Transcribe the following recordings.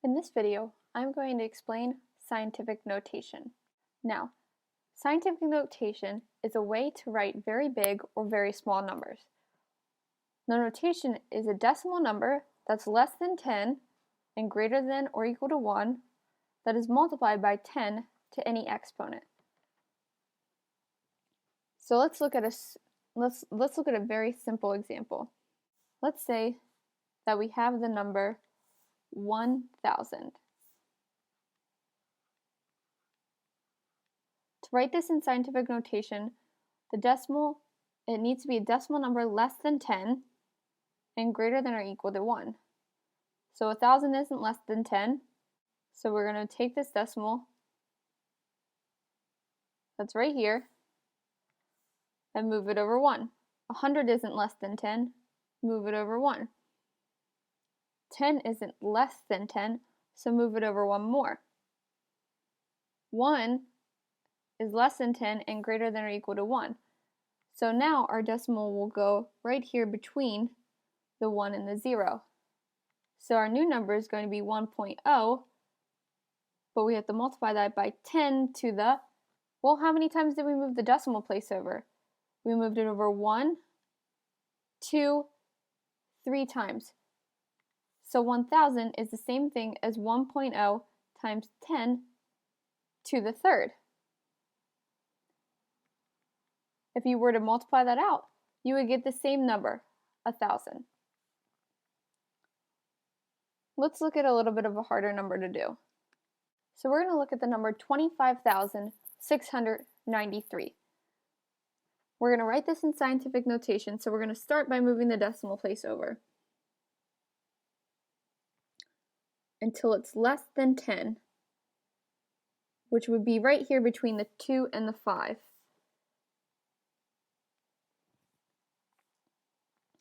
In this video, I'm going to explain scientific notation. Now, scientific notation is a way to write very big or very small numbers. The notation is a decimal number that's less than 10 and greater than or equal to 1 that is multiplied by 10 to any exponent. So let's look at a very simple example. Let's say that we have the number 1,000. To write this in scientific notation, it needs to be a decimal number less than 10 and greater than or equal to 1. So 1,000 isn't less than 10, so we're going to take this decimal that's right here and move it over 1. 100 isn't less than 10, move it over 1. 10 isn't less than 10, so move it over 1 more. 1 is less than 10 and greater than or equal to 1. So now our decimal will go right here between the 1 and the 0. So our new number is going to be 1.0, but we have to multiply that by 10 to the, well, how many times did we move the decimal place over? We moved it over 1, 2, 3 times. So 1,000 is the same thing as 1.0 times 10 to the third. If you were to multiply that out, you would get the same number, 1,000. Let's look at a little bit of a harder number to do. So we're going to look at the number 25,693. We're going to write this in scientific notation, so we're going to start by moving the decimal place over until it's less than 10, which would be right here between the 2 and the 5.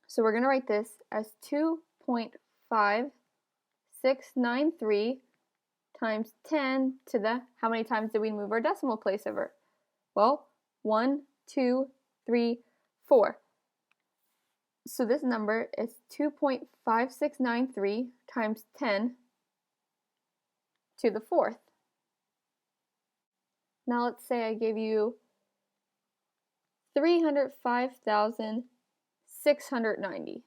So we're going to write this as 2.5693 times 10 to the, how many times did we move our decimal place over? Well, 1, 2, 3, 4. So this number is 2.5693 times 10 to the fourth. Now let's say I gave you 305,690.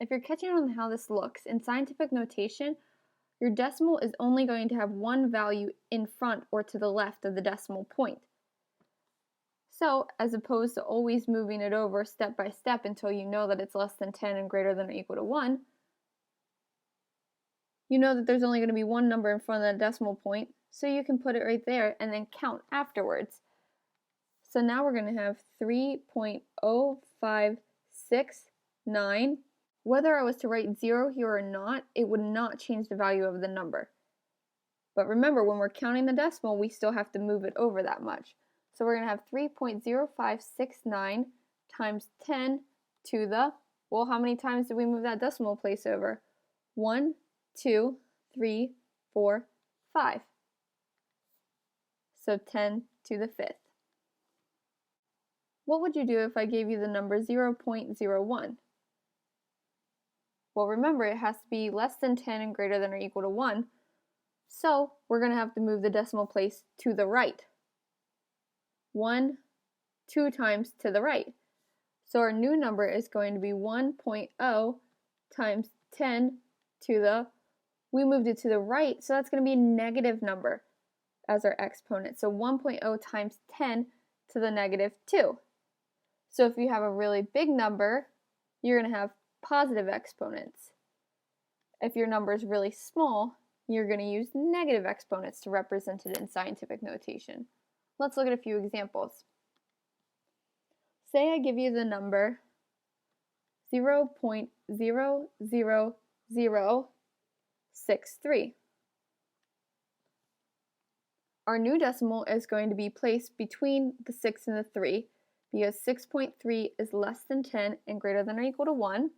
If you're catching on how this looks, in scientific notation, your decimal is only going to have one value in front or to the left of the decimal point. So, as opposed to always moving it over step by step until you know that it's less than 10 and greater than or equal to 1, you know that there's only going to be one number in front of that decimal point, so you can put it right there and then count afterwards. So now we're going to have 3.0569. Whether I was to write 0 here or not, it would not change the value of the number. But remember, when we're counting the decimal, we still have to move it over that much. So we're going to have 3.0569 times 10 to the, well, how many times did we move that decimal place over? 1, 2, 3, 4, 5. So 10 to the fifth. What would you do if I gave you the number 0.01? Well, remember, it has to be less than 10 and greater than or equal to 1. So we're going to have to move the decimal place to the right. 1, 2 times to the right. So our new number is going to be 1.0 times 10 to the, we moved it to the right, so that's going to be a negative number as our exponent. So 1.0 times 10 to the negative 2. So if you have a really big number, you're going to have positive exponents. If your number is really small, you're going to use negative exponents to represent it in scientific notation. Let's look at a few examples. Say I give you the number 0.00063. Our new decimal is going to be placed between the 6 and the 3 because 6.3 is less than 10 and greater than or equal to 1.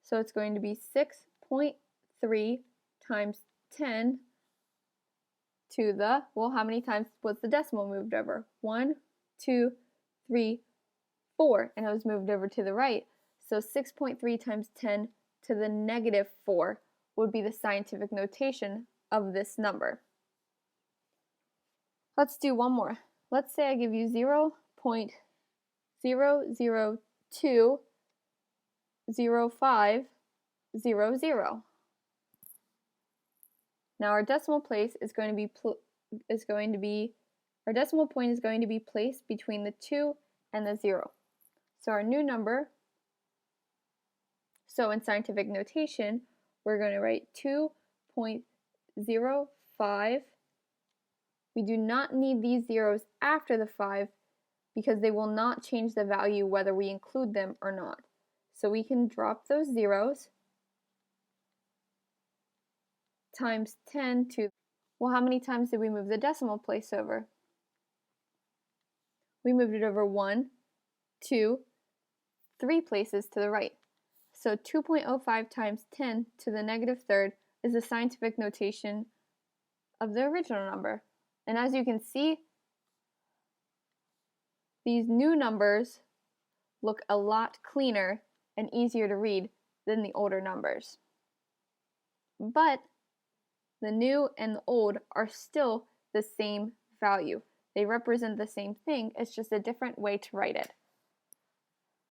So it's going to be 6.3 times 10 to the, well, how many times was the decimal moved over? 1, 2, 3, 4, and it was moved over to the right. So 6.3 times 10 to the negative 4 would be the scientific notation of this number. Let's do one more. Let's say I give you 0.0020500. Now our decimal place is going to be our decimal point is going to be placed between the 2 and the 0. So our new number, so in scientific notation, we're going to write 2.05. We do not need these zeros after the 5 because they will not change the value whether we include them or not. So we can drop those zeros times 10 to, well, how many times did we move the decimal place over? We moved it over 1, 2, 3 places to the right. So 2.05 times 10 to the negative third is the scientific notation of the original number. And as you can see, these new numbers look a lot cleaner and easier to read than the older numbers. But the new and the old are still the same value. They represent the same thing, it's just a different way to write it.